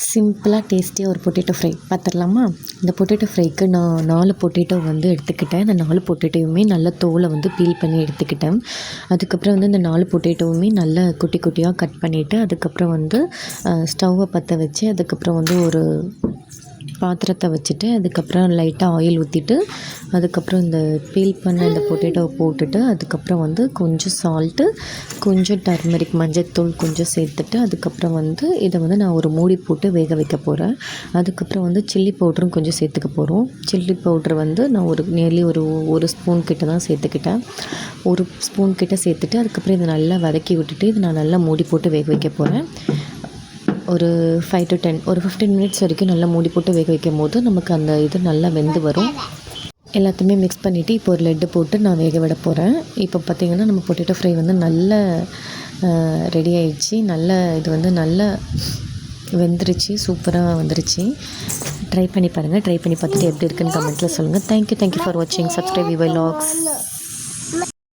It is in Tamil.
சிம்பிளாக டேஸ்டியாக ஒரு பொட்டேட்டோ ஃப்ரை பார்த்துடலாமா? இந்த பொட்டேட்டோ ஃப்ரைக்கு நான் 4 பொட்டேட்டோ வந்து எடுத்துக்கிட்டேன். அந்த 4 பொட்டேட்டோவுமே நல்லா தோலை வந்து பீல் பண்ணி எடுத்துக்கிட்டேன். அதுக்கப்புறம் வந்து இந்த 4 பொட்டேட்டோவுமே நல்லா குட்டி குட்டியாக கட் பண்ணிவிட்டு, அதுக்கப்புறம் வந்து ஸ்டவ்வை பற்ற வச்சு, அதுக்கப்புறம் வந்து ஒரு பாத்திரத்தை வச்சுட்டு, அதுக்கப்புறம் லைட்டாக ஆயில் ஊற்றிட்டு, அதுக்கப்புறம் இந்த பீல் பண்ண இந்த பொட்டேட்டோவை போட்டுட்டு, அதுக்கப்புறம் வந்து கொஞ்சம் சால்ட்டு, கொஞ்சம் டர்மரிக் மஞ்சள்தூள் கொஞ்சம் சேர்த்துட்டு, அதுக்கப்புறம் வந்து இதை வந்து நான் ஒரு மூடி போட்டு வேக வைக்க போகிறேன். அதுக்கப்புறம் வந்து சில்லி பவுடரும் கொஞ்சம் சேர்த்துக்க போகிறோம். சில்லி பவுட்ரு வந்து நான் நியர்லி ஒரு ஸ்பூன் கிட்ட தான் சேர்த்துக்கிட்டேன். ஒரு ஸ்பூன் கிட்ட சேர்த்துட்டு, அதுக்கப்புறம் இதை நல்லா வதக்கி விட்டுட்டு, இதை நான் நல்லா மூடி போட்டு வேக வைக்க போகிறேன். ஒரு 5 to 10 ஒரு 15 மினிட்ஸ் வரைக்கும் நல்லா மூடி போட்டு வேக வைக்கும் போது நமக்கு அந்த இது நல்லா வெந்து வரும். எல்லாத்தையுமே மிக்ஸ் பண்ணிவிட்டு இப்போ ஒரு லெட்டு போட்டு நான் வேக விட போகிறேன். இப்போ பார்த்திங்கன்னா நம்ம பொட்டேட்டோ ஃப்ரை வந்து நல்ல ரெடி ஆயிடுச்சு. இது வந்து நல்லா வெந்துருச்சு, சூப்பராக வந்துருச்சு. ட்ரை பண்ணி பாருங்கள். ட்ரை பண்ணி பார்த்துட்டு எப்படி இருக்குன்னு கமெண்ட்டில் சொல்லுங்கள். தேங்க்யூ ஃபார் வாட்சிங். சப்ஸ்கிரைப் விவை வ்ளாக்ஸ்.